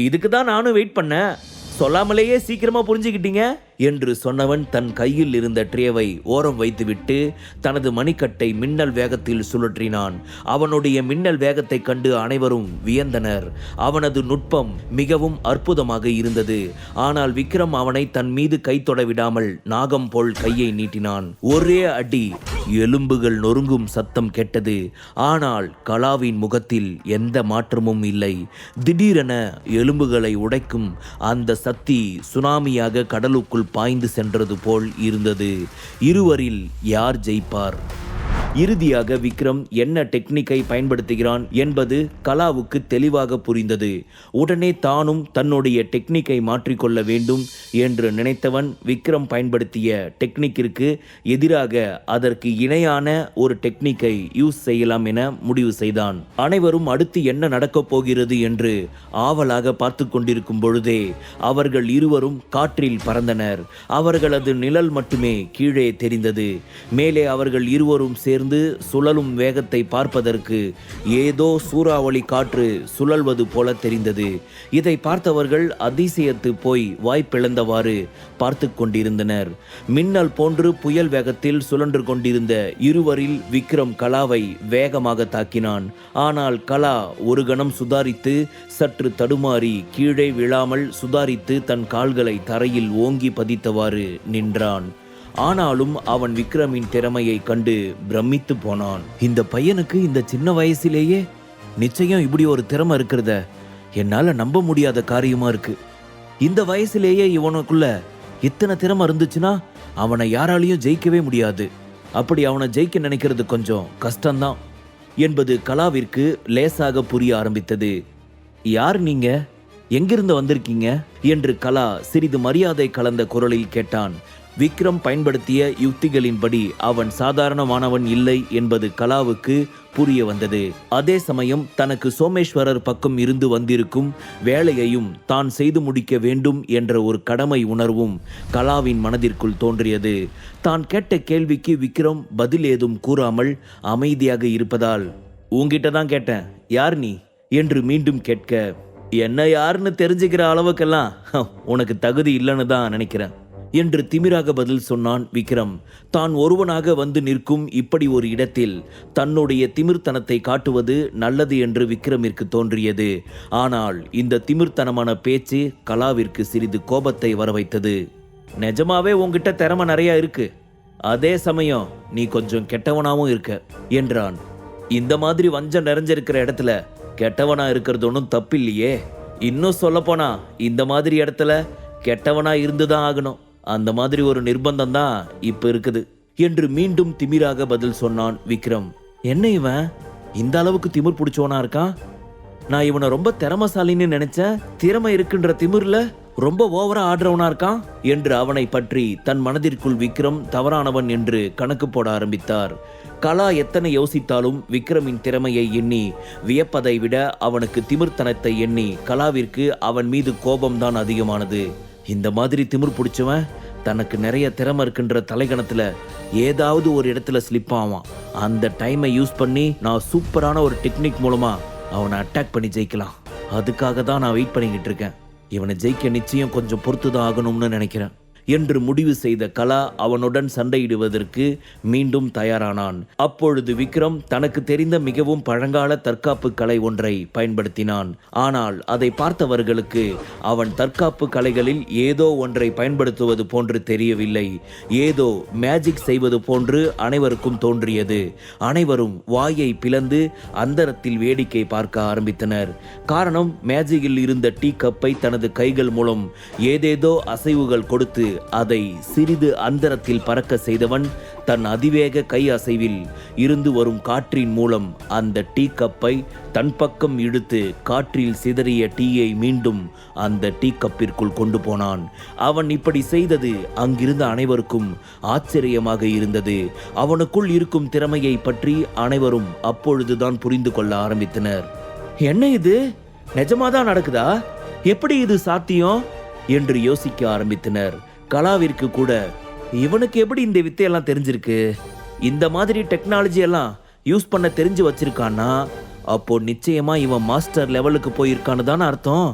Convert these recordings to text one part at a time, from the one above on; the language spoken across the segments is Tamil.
இதுக்கு தான் நானும் வெயிட் பண்ணேன். சொல்லாமலேயே சீக்கிரமா புரிஞ்சுக்கிட்டீங்க என்று சொன்னவன் தன் கையில் இருந்த ட்ரேவை ஓரம் வைத்துவிட்டு தனது மணிக்கட்டை மின்னல் வேகத்தில் சுழற்றினான். அவனுடைய மின்னல் வேகத்தை கண்டு அனைவரும் வியந்தனர். அவனது நுட்பம் மிகவும் அற்புதமாக இருந்தது. ஆனால் விக்ரம் அவனை தன் மீது கை தொட விடாமல் நாகம் போல் கையை நீட்டினான். ஒரே அடி, எலும்புகள் நொறுங்கும் சத்தம் கேட்டது. ஆனால் கலாவின் முகத்தில் எந்த மாற்றமும் இல்லை. திடீரென எலும்புகளை உடைக்கும் அந்த சக்தி சுனாமியாக கடலுக்குள் பாய்ந்து சென்றது போல் இருந்தது. இருவரில் யார் ஜெயிப்பார்? இறுதியாக விக்ரம் என்ன டெக்னிக்கை பயன்படுத்துகிறான் என்பது கலாவுக்கு தெளிவாக புரிந்தது. உடனே தானும் தன்னுடைய டெக்னிக்கை மாற்றிக்கொள்ள வேண்டும் என்று நினைத்தவன் விக்ரம் பயன்படுத்திய டெக்னிக்கிற்கு எதிராக அதற்கு இணையான ஒரு டெக்னிக்கை யூஸ் செய்யலாம் என முடிவு செய்தான். அனைவரும் அடுத்து என்ன நடக்கப் போகிறது என்று ஆவலாக பார்த்து கொண்டிருக்கும் பொழுதே அவர்கள் இருவரும் காற்றில் பறந்தனர். அவர்களது நிழல் மட்டுமே கீழே தெரிந்தது. மேலே அவர்கள் இருவரும் சேர்ந்து சுழலும் வேகத்தை பார்ப்பதற்கு ஏதோ சூறாவளி காற்று சுழல்வது போல தெரிந்தது. இதை பார்த்தவர்கள் அதிசயத்து போய் வாய்ப்பிழந்தவாறு பார்த்து கொண்டிருந்தனர். மின்னல் போன்று புயல் வேகத்தில் சுழன்று கொண்டிருந்த இருவரில் விக்ரம் கலாவை வேகமாக தாக்கினான். ஆனால் கலா ஒரு கணம் சுதாரித்து சற்று தடுமாறி கீழே விழாமல் சுதாரித்து தன் கால்களை தரையில் ஓங்கி பதித்தவாறு நின்றான். ஆனாலும் அவன் விக்ரமின் திறமையை கண்டு பிரமித்து போனான். இந்த பையனுக்கு இந்த சின்ன வயசிலேயே நிச்சயம் இப்படி ஒரு திறமை இருக்கிறத என்னால நம்ப முடியாத காரியமா இருக்கு. இந்த வயசிலேயே இவனுக்குள்ள இத்தனை திறமை இருந்துச்சுன்னா அவனை யாராலையும் ஜெயிக்கவே முடியாது. அப்படி அவனை ஜெயிக்க நினைக்கிறது கொஞ்சம் கஷ்டம்தான் என்பது கலாவிற்கு லேசாக புரிய ஆரம்பித்தது. யார் நீங்க? எங்கிருந்து வந்திருக்கீங்க என்று கலா சிறிது மரியாதை கலந்த குரலில் கேட்டான். விக்ரம் பயன்படுத்திய யுக்திகளின்படி அவன் சாதாரணமானவன் இல்லை என்பது கலாவுக்கு புரிய வந்தது. அதே சமயம் தனக்கு சோமேஸ்வரர் பக்கம் இருந்து வந்திருக்கும் வேலையையும் தான் செய்து முடிக்க வேண்டும் என்ற ஒரு கடமை உணர்வும் கலாவின் மனதிற்குள் தோன்றியது. தான் கேட்ட கேள்விக்கு விக்ரம் பதில் ஏதும் கூறாமல் அமைதியாக இருப்பதால், உன்கிட்ட தான் கேட்டேன், யார் நீ என்று மீண்டும் கேட்க, என்ன யாருன்னு தெரிஞ்சுக்கிற அளவுக்கெல்லாம் உனக்கு தகுதி இல்லைன்னு தான் நினைக்கிறேன் என்று திமிராக பதில் சொன்னான் விக்ரம். தான் ஒருவனாக வந்து நிற்கும் இப்படி ஒரு இடத்தில் தன்னுடைய திமிர்த்தனத்தை காட்டுவது நல்லது என்று விக்ரமிற்கு தோன்றியது. ஆனால் இந்த திமிர்த்தனமான பேச்சு கலாவிற்கு சிறிது கோபத்தை வரவைத்தது. நிஜமாவே உன்கிட்ட திறமை நிறைய இருக்கு, அதே சமயம் நீ கொஞ்சம் கெட்டவனாவும் இருக்க என்றான். இந்த மாதிரி வஞ்சம் நிறைஞ்சிருக்கிற இடத்துல கெட்டவனா இருக்கிறது ஒன்றும் தப்பில்லையே. இன்னும் சொல்லப்போனா இந்த மாதிரி இடத்துல கெட்டவனா இருந்துதான் ஆகணும். அந்த மாதிரி ஒரு நிர்பந்தம் தான் இப்ப இருக்குது என்று மீண்டும் திமிராக பதில் சொன்னான் விக்ரம். என்ன இவன் இந்த அளவுக்கு திமிர் பிடிச்சவனா இருக்கான்? நான் இவனை ரொம்ப திறமசாலின்னு நினைச்சேன். திறமை இருக்குன்ற திமிர்ல ரொம்ப ஓவரா ஆடுறவனா இருக்கான் என்று அவனை பற்றி தன் மனதிற்குள் விக்ரம் தவறானவன் என்று கணக்கு போட ஆரம்பித்தார். கலா எத்தனை யோசித்தாலும் விக்ரமின் திறமையை எண்ணி வியப்பதை விட அவனுக்கு திமிர்த்தனத்தை எண்ணி கலாவிற்கு அவன் மீது கோபம்தான் அதிகமானது. இந்த மாதிரி திமிர் பிடிச்சவன் தனக்கு நிறைய திறமை இருக்குன்ற தலைகணத்துல ஏதாவது ஒரு இடத்துல ஸ்லிப் ஆவான். அந்த டைமை யூஸ் பண்ணி நான் சூப்பரான ஒரு டெக்னிக் மூலமா அவனை அட்டாக் பண்ணி ஜெயிக்கலாம். அதுக்காக தான் நான் வெயிட் பண்ணிக்கிட்டு இருக்கேன். இவனை ஜெயிக்க நிச்சயம் கொஞ்சம் பொறுத்துதான் ஆகணும்னு நினைக்கிறேன் என்று முடிவு செய்த கலா அவனுடன் சண்டையிடுவதற்கு மீண்டும் தயாரானான். அப்பொழுது விக்ரம் தனக்கு தெரிந்த மிகவும் பழங்கால தற்காப்பு கலை ஒன்றை பயன்படுத்தினான். ஆனால் அதை பார்த்தவர்களுக்கு அவன் தற்காப்பு கலைகளில் ஏதோ ஒன்றை பயன்படுத்துவது போன்று தெரியவில்லை. ஏதோ மேஜிக் செய்வது போன்று அனைவருக்கும் தோன்றியது. அனைவரும் வாயை பிளந்து அந்தரத்தில் வேடிக்கை பார்க்க ஆரம்பித்தனர். காரணம், மேஜிக்கில் இருந்த டீ கப்பை தனது கைகள் மூலம் ஏதேதோ அசைவுகள் கொடுத்து அதை சிறிது அந்தரத்தில் பறக்க செய்தவன் தன் அதிவேக கை அசைவில் இருந்து வரும் காற்றின் மூலம் அந்த டீ கப்பை தன் பக்கம் இழுத்து காற்றில் சிதறிய டீயை மீண்டும் அந்த டீ கப்பிற்குள் கொண்டு போனான். அவன் இப்படி செய்தது அங்கிருந்த அனைவருக்கும் ஆச்சரியமாக இருந்தது. அவனுக்குள் இருக்கும் திறமையை பற்றி அனைவரும் அப்பொழுதுதான் புரிந்து கொள்ள ஆரம்பித்தனர். என்ன இது நிஜமாதான் நடக்குதா? எப்படி இது சாத்தியம் என்று யோசிக்க ஆரம்பித்தனர். கலாவிற்கு கூட இவனுக்கு எப்படி இந்த வித்தையெல்லாம் தெரிஞ்சிருக்கு? இந்த மாதிரி டெக்னாலஜி எல்லாம் யூஸ் பண்ண தெரிஞ்சு வச்சிருக்கான்னா அப்போ நிச்சயமா இவன் மாஸ்டர் லெவலுக்கு போயிருக்கான்னு தானே அர்த்தம்.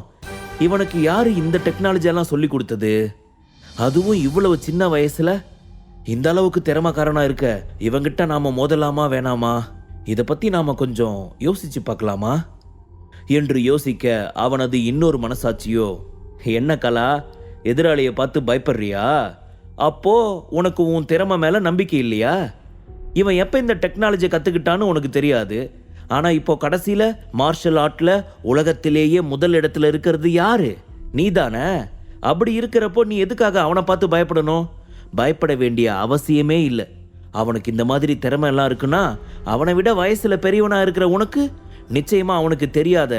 இவனுக்கு யாரு இந்த டெக்னாலஜி எல்லாம் சொல்லி கொடுத்தது? அதுவும் இவ்வளவு சின்ன வயசுல இந்த அளவுக்கு திறமைக்காரனா இருக்க இவங்கிட்ட நாம மோதலாமா வேணாமா? இதை பத்தி நாம கொஞ்சம் யோசிச்சு பார்க்கலாமா என்று யோசிக்க அவனது இன்னொரு மனசாட்சியோ, என்ன கலா, எதிராளியை பார்த்து பயப்படுறியா? அப்போ உனக்கு உன் திறமை மேல நம்பிக்கை இல்லையா? இவன் எப்ப இந்த டெக்னாலஜி கத்துக்கிட்டான்னு உனக்கு தெரியாது. ஆனா இப்போ கடைசியில மார்ஷல் ஆர்ட்ல உலகத்திலேயே முதல் இடத்துல இருக்கிறது யாரு? நீதானே. அப்படி இருக்கிறப்போ நீ எதுக்காக அவனை பார்த்து பயப்படணும்? பயப்பட வேண்டிய அவசியமே இல்லை. அவனுக்கு இந்த மாதிரி திறமை எல்லாம் இருக்குன்னா அவனை விட வயசுல பெரியவனா இருக்கிற உனக்கு நிச்சயமா அவனுக்கு தெரியாத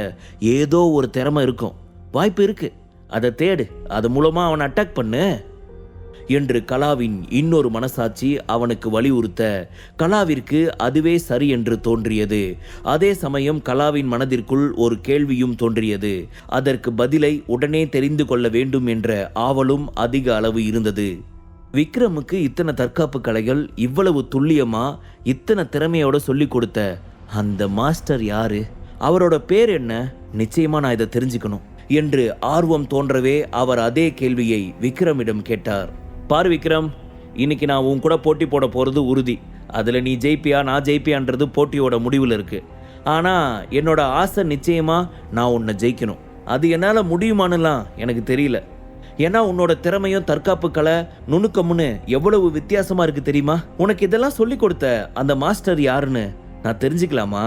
ஏதோ ஒரு திறமை இருக்கும். வாய்ப்பு இருக்கு, அதை தேடு, அது மூலமா அவனை அட்டாக் பண்ணு என்று கலாவின் இன்னொரு மனசாட்சி அவனுக்கு வலியுறுத்த கலாவிற்கு அதுவே சரி என்று தோன்றியது. அதே சமயம் கலாவின் மனதிற்குள் ஒரு கேள்வியும் தோன்றியது. அதற்கு பதிலை உடனே தெரிந்து கொள்ள வேண்டும் என்ற ஆவலும் அதிக அளவு இருந்தது. விக்ரமுக்கு இத்தனை தற்காப்பு கலைகள் இவ்வளவு துல்லியமா இத்தனை திறமையோட சொல்லி கொடுத்த அந்த மாஸ்டர் யாரு? அவரோட பேர் என்ன? நிச்சயமா நான் இதை தெரிஞ்சுக்கணும் என்று ஆர்வம் தோன்றவே அவர் அதே கேள்வியை விக்ரமிடம் கேட்டார். பாரு விக்ரம், இன்னைக்கு நான் உன் கூட போட்டி போட போறது உறுதி. அதுல நீ ஜெயிப்பியா நான் ஜெயிப்பியான்றது போட்டியோட முடிவில் இருக்கு. ஆனா என்னோட ஆசை நிச்சயமா நான் உன்னை ஜெயிக்கணும். அது என்னால முடியுமானுலாம் எனக்கு தெரியல. ஏன்னா உன்னோட திறமையும் தற்காப்பு கலை நுணுக்கம்னு எவ்வளவு வித்தியாசமா இருக்கு தெரியுமா? உனக்கு இதெல்லாம் சொல்லி கொடுத்த அந்த மாஸ்டர் யாருன்னு நான் தெரிஞ்சுக்கலாமா?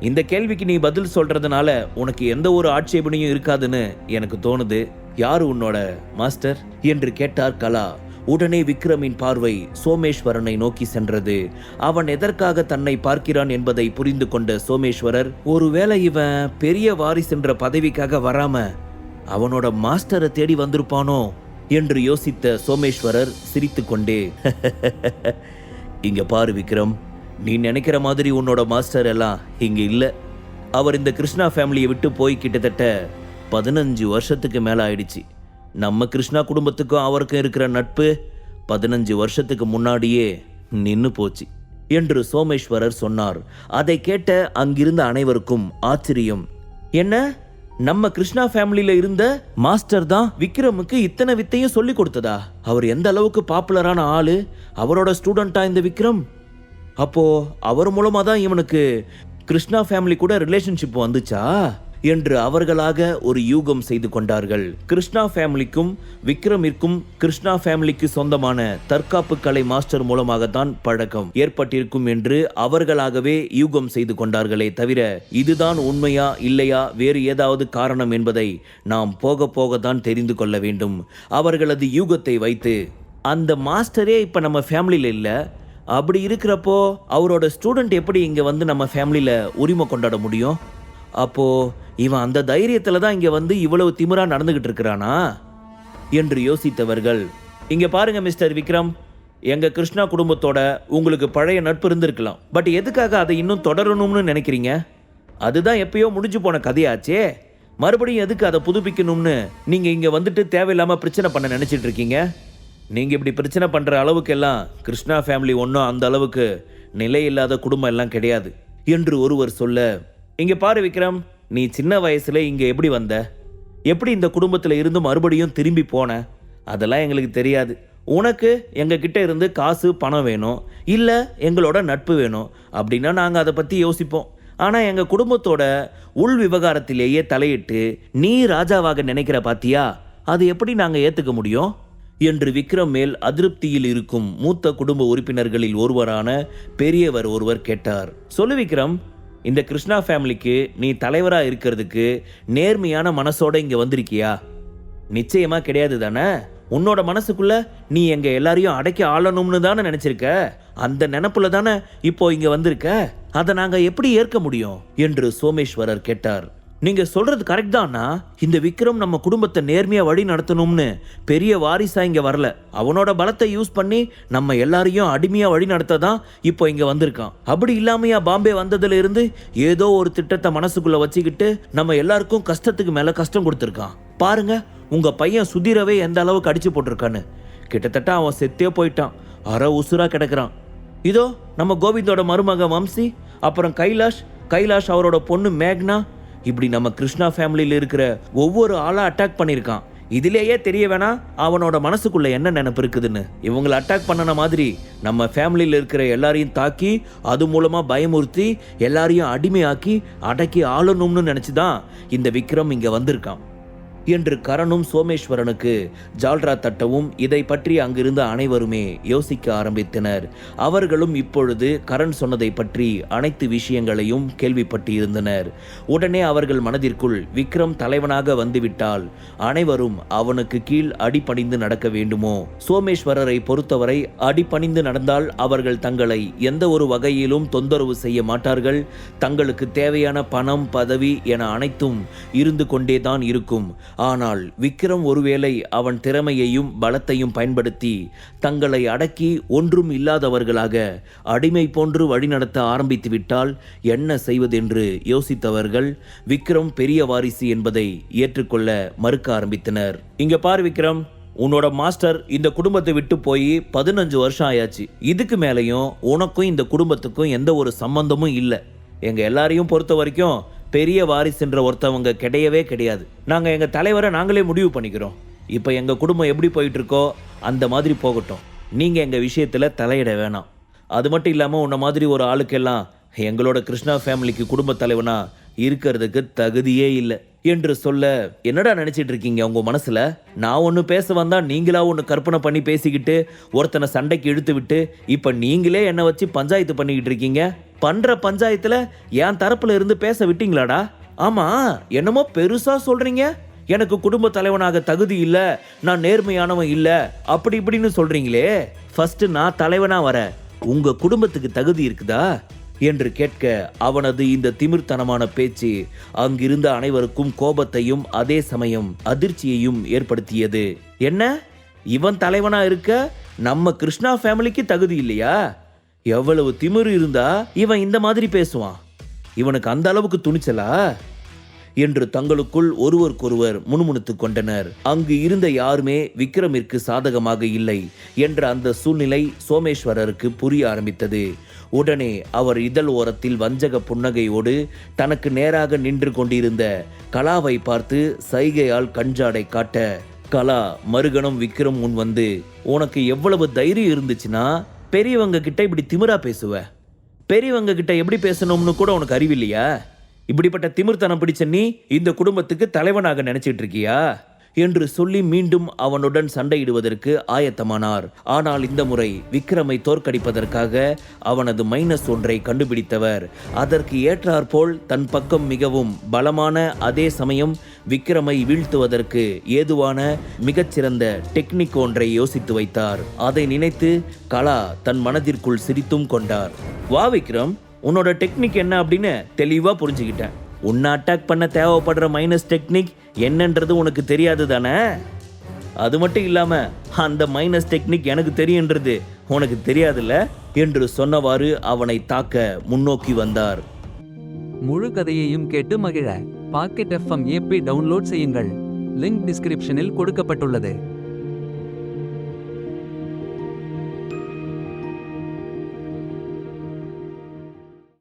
இந்த கேள்விக்கு நீ பதில் சொல்றதுனால உனக்கு எந்த ஒரு ஆட்சேபனையும் இருக்காதுன்னு எனக்கு தோணுது. யாரு உன்னோட மாஸ்டர் என்று கேட்டார் கலா. உடனே விக்ரமின் பார்வை சோமேஸ்வரனை நோக்கி சென்றது. அவன் எதற்காக தன்னை பார்க்கிறான் என்பதை புரிந்து கொண்ட சோமேஸ்வரர், ஒருவேளை இவன் பெரிய வாரிசுன்ற பதவிக்காக வராம அவனோட மாஸ்டரை தேடி வந்திருப்பானோ என்று யோசித்த சோமேஸ்வரர் சிரித்துக்கொண்டே, இங்க பாரு விக்ரம், நீ நினைக்கிற மாதிரி உன்னோட மாஸ்டர் எல்லாம் இங்க இல்ல. அவர் இந்த கிருஷ்ணா ஃபேமிலியை விட்டு போய் கிட்டத்தட்ட 15 வருஷத்துக்கு மேல ஆயிடுச்சு. நம்ம கிருஷ்ணா குடும்பத்துக்கும் அவருக்கும் இருக்கிற நட்பு 15 வருஷத்துக்கு முன்னாடியே நின்னு போச்சு என்று சோமேஸ்வரர் சொன்னார். அதை கேட்ட அங்கிருந்த அனைவருக்கும் ஆச்சரியம். என்ன, நம்ம கிருஷ்ணா ஃபேமிலியில இருந்த மாஸ்டர் தான் விக்ரமுக்கு இத்தனை வித்தையும் சொல்லி கொடுத்ததா? அவர் எந்த அளவுக்கு பாப்புலரான ஆளு, அவரோட ஸ்டூடெண்டா இந்த விக்ரம்? அப்போ அவர் மூலமா தான் இவனுக்கு கிருஷ்ணா ஃபேமிலி கூட ரிலேஷன்ஷிப் வந்துச்சா என்று அவர்களாக ஒரு யூகம் செய்து கொண்டார்கள். கிருஷ்ணா ஃபேமிலிக்கும் விக்ரமிற்கும் கிருஷ்ணா ஃபேமிலிக்கு சொந்தமான தற்காப்பு கலை மாஸ்டர் மூலமாகத்தான் பழக்கம் ஏற்பட்டிருக்கும் என்று அவர்களாகவே யூகம் செய்து கொண்டார்களே தவிர இதுதான் உண்மையா இல்லையா வேறு ஏதாவது காரணம் என்பதை நாம் போக போக தான் தெரிந்து கொள்ள வேண்டும். அவர்களது யூகத்தை வைத்து அந்த மாஸ்டரே இப்ப நம்ம ஃபேமிலியில இல்ல, அப்படி இருக்கிறப்போ அவரோட ஸ்டூடெண்ட் எப்படி இங்க வந்து நம்ம ஃபேமிலியில உரிமை கொண்டாட முடியும்? அப்போ இவன் அந்த தைரியத்துல தான் இங்க வந்து இவ்வளவு திமிரா நடந்துகிட்டு இருக்கிறானா என்று யோசித்தவர்கள், இங்க பாருங்க மிஸ்டர் விக்ரம், எங்க கிருஷ்ணா குடும்பத்தோட உங்களுக்கு பழைய நட்பு இருந்திருக்கலாம். பட் எதுக்காக அதை இன்னும் தொடரணும்னு நினைக்கிறீங்க? அதுதான் எப்பயோ முடிஞ்சு போன கதையாச்சே. மறுபடியும் எதுக்கு அதை புதுப்பிக்கணும்னு நீங்க இங்க வந்துட்டு தேவையில்லாம பிரச்சனை பண்ண நினைச்சிட்டு இருக்கீங்க? நீங்க இப்படி பிரச்சனை பண்ற அளவுக்கு எல்லாம் கிருஷ்ணா ஃபேமிலி ஒன்றும் அந்த அளவுக்கு நிலை இல்லாத குடும்பம் எல்லாம் கிடையாது என்று ஒருவர் சொல்ல, இங்க பாரு விக்ரம், நீ சின்ன வயசுல இங்க எப்படி வந்த, எப்படி இந்த குடும்பத்துல இருந்து மறுபடியும் திரும்பி போன, அதெல்லாம் எங்களுக்கு தெரியாது. உனக்கு எங்க கிட்ட இருந்து காசு பணம் வேணும், இல்ல எங்களோட நட்பு வேணும் அப்படின்னா நாங்க அதை பத்தி யோசிப்போம். ஆனா எங்க குடும்பத்தோட உள் விவகாரத்திலேயே தலையிட்டு நீ ராஜாவாக நினைக்கிற பாத்தியா, அது எப்படி நாங்க ஏத்துக்க முடியும் என்று விக்ரம் மேல் அதிருப்தியில் இருக்கும் மூத்த குடும்ப உறுப்பினர்களில் ஒருவரான பெரியவர் ஒருவர் கேட்டார். சொல்லு விக்ரம், இந்த கிருஷ்ணா ஃபேமிலிக்கு நீ தலைவரா இருக்கிறதுக்கு நேர்மையான மனசோட இங்க வந்திருக்கியா? நிச்சயமா கிடையாது தானே. உன்னோட மனசுக்குள்ள நீ எங்க எல்லாரையும் அடக்கி ஆளணும்னு தானே நினைச்சிருக்க. அந்த நினைப்புல தானே இப்போ இங்க வந்திருக்க. அதை நாங்க எப்படி ஏற்க முடியும் என்று சோமேஸ்வரர் கேட்டார். நீங்க சொல்றது கரெக்ட் தானா? இந்த விக்ரம் நம்ம குடும்பத்தை நேர்மையா வழி நடத்தணும்னு பெரிய வாரிசா இங்க வரல. அவனோட பலத்தை யூஸ் பண்ணி நம்ம எல்லாரையும் அடிமையா வழி நடத்ததான் இப்போ இங்க வந்திருக்கான். அப்படி இல்லாமையா பாம்பே வந்ததுல இருந்து ஏதோ ஒரு திட்டத்தை மனசுக்குள்ள வச்சுக்கிட்டு நம்ம எல்லாருக்கும் கஷ்டத்துக்கு மேல கஷ்டம் கொடுத்துருக்கான். பாருங்க, உங்க பையன் சுதீரவே எந்த அளவுக்கு அடிச்சு போட்டிருக்கான்னு. கிட்டத்தட்ட அவன் செத்தே போயிட்டான், அரை உசுரா கிடக்குறான். இதோ நம்ம கோவிந்தோட மருமக வம்சி, அப்புறம் கைலாஷ் அவரோட பொண்ணு மேக்னா, இப்படி நம்ம கிருஷ்ணா ஃபேமிலியில் இருக்கிற ஒவ்வொரு ஆளா அட்டாக் பண்ணியிருக்கான். இதிலேயே தெரிய வேணா அவனோட மனசுக்குள்ள என்ன நினைப்பு இருக்குதுன்னு. இவங்களை அட்டாக் பண்ணன மாதிரி நம்ம ஃபேமிலியில் இருக்கிற எல்லாரையும் தாக்கி அது மூலமா பயமுறுத்தி எல்லாரையும் அடிமையாக்கி அடக்கி ஆளணும்னு நினைச்சுதான் இந்த விக்ரம் இங்க வந்திருக்கான் என்று கரணும் சோமேஸ்வரனுக்கு ஜால்ரா தட்டவும் இதை பற்றி அங்கிருந்த அனைவருமே யோசிக்க ஆரம்பித்தனர். அவர்களும் இப்பொழுது கரண் சொன்னதை பற்றி அனைத்து விஷயங்களையும் கேள்விப்பட்டு இருந்தனர். உடனே அவர்கள் மனதிற்குள் விக்ரம் தலைவனாக வந்துவிட்டால் அனைவரும் அவனுக்கு கீழ் அடிபணிந்து நடக்க வேண்டுமோ? சோமேஸ்வரரை பொறுத்தவரை அடிபணிந்து நடந்தால் அவர்கள் தங்களை எந்த ஒரு வகையிலும் தொந்தரவு செய்ய மாட்டார்கள். தங்களுக்கு தேவையான பணம், பதவி என அனைத்தும் இருந்து கொண்டேதான் இருக்கும். ஆனால் விக்ரம் ஒருவேளை அவன் திறமையையும் பலத்தையும் பயன்படுத்தி தங்களை அடக்கி ஒன்றும் இல்லாதவர்களாக அடிமை போன்று வழிநடத்த ஆரம்பித்து விட்டால் என்ன செய்வதென்று யோசித்தவர்கள் விக்ரம் பெரிய வாரிசு என்பதை ஏற்றுக்கொள்ள மறுக்க ஆரம்பித்தனர். இங்க பார் விக்ரம், உன்னோட மாஸ்டர் இந்த குடும்பத்தை விட்டு போய் 15 வருஷம் ஆயாச்சு. இதுக்கு மேலையும் உனக்கும் இந்த குடும்பத்துக்கும் எந்த ஒரு சம்பந்தமும் இல்லை. எங்க எல்லாரையும் பொறுத்த வரைக்கும் பெரிய வாரிசுன்ற ஒருத்தவங்க கிடையவே கிடையாது. நாங்கள் எங்கள் தலைவரை நாங்களே முடிவு பண்ணிக்கிறோம். இப்போ எங்கள் குடும்பம் எப்படி போயிட்டு இருக்கோ அந்த மாதிரி போகட்டும். நீங்கள் எங்கள் விஷயத்தில் தலையிட வேணாம். அது மட்டும் இல்லாமல் உன்ன மாதிரி ஒரு ஆளுக்கெல்லாம் எங்களோட கிருஷ்ணா ஃபேமிலிக்கு குடும்ப தலைவனா இருக்கிறதுக்கு தகுதியே இல்லை என்று சொல்ல, என்னடா நினச்சிட்டு இருக்கீங்க உங்க மனசுல? நான் ஒன்று பேச வந்தா நீங்களா ஒன்று கற்பனை பண்ணி பேசிக்கிட்டு ஒருத்தனை சண்டைக்கு இழுத்து விட்டு இப்போ நீங்களே என்னை வச்சு பஞ்சாயத்து பண்ணிக்கிட்டு இருக்கீங்க. பண்ற பஞ்சாயத்துல என் தரப்புல இருந்து பேச விட்டீங்களாடா? ஆமா, என்னமோ பெருசா சொல்றீங்க. எனக்கு குடும்ப தலைவனாக தகுதி இல்ல, நான் நேர்மையானவன் இல்ல, அப்படி இப்படின்னு சொல்றீங்களே. ஃபர்ஸ்ட் நான் தலைவனா வர உங்க குடும்பத்துக்கு தகுதி இருக்குதா என்று கேட்க அவனது இந்த திமிர்த்தனமான பேச்சு அங்கிருந்த அனைவருக்கும் கோபத்தையும் அதே சமயம் அதிர்ச்சியையும் ஏற்படுத்தியது. என்ன, இவன் தலைவனா இருக்க நம்ம கிருஷ்ணா ஃபேமிலிக்கு தகுதி இல்லையா? எவ்வளவு திமிரு இருந்தா இவன் இந்த மாதிரி பேசுவான்? இவனுக்கு அந்த அளவுக்கு துணிச்சலா என்று தங்களுக்குள் ஒருவருக்கொருவர் முணுமுணுத்து கொண்டனர். அங்கு இருந்த யாருமே விக்ரமிற்கு சாதகமாக இல்லை என்ற அந்த சூழ்நிலை சோமேஸ்வரருக்கு புரிய ஆரம்பித்தது. உடனே அவர் இதழ் ஓரத்தில் வஞ்சக புன்னகையோடு தனக்கு நேராக நின்று கொண்டிருந்த கலாவை பார்த்து சைகையால் கஞ்சாடை காட்ட, கலா மறுகணம் விக்ரம் முன் வந்து, உனக்கு எவ்வளவு தைரியம் இருந்துச்சுன்னா பெரியவங்க கிட்ட இப்படி திமிரா பேசுவ? பெரியவங்க கிட்ட எப்படி பேசணும்னு கூட உனக்கு அறிவில்லையா? இப்படிப்பட்ட திமிர்த்தனம் பிடிச்ச நீ இந்த குடும்பத்துக்கு தலைவனாக நினைச்சிட்டு இருக்கியா என்று சொல்லி மீண்டும் அவனுடன் சண்டையிடுவதற்கு ஆயத்தமானார். ஆனால் இந்த முறை விக்ரமை தோற்கடிப்பதற்காக அவனது மைனஸ் ஒன்றை கண்டுபிடித்தவர். அதற்கு ஏற்றாற்போல் தன் பக்கம் மிகவும் பலமான, அதே சமயம் விக்ரமை வீழ்த்துவதற்கு ஏதுவான மிகச்சிறந்த டெக்னிக் ஒன்றை யோசித்து வைத்தார். அதை நினைத்து கலா தன் மனதிற்குள் சிரித்தும் கொண்டார். வா விக்ரம், உன்னோட டெக்னிக் என்ன அப்படின்னு தெளிவா புரிஞ்சுக்கிட்டேன். உன்னை அட்டாக் பண்ண தேவைப்படுற மைனஸ் டெக்னிக் என்னன்றது உனக்கு தெரியாது தானே? அது மட்டும் இல்லாம அந்த மைனஸ் டெக்னிக் எனக்கு தெரியுன்றது உனக்கு தெரியாதுல்ல என்று சொன்னவாறு அவனை தாக்க முன்னோக்கி வந்தார். முழு கதையையும் கேட்டு மகிழ பாக்கெட் FM ஆப்பை டவுன்லோட் செய்யுங்கள். லிங்க் டிஸ்கிரிப்ஷனில் கொடுக்கப்பட்டுள்ளது.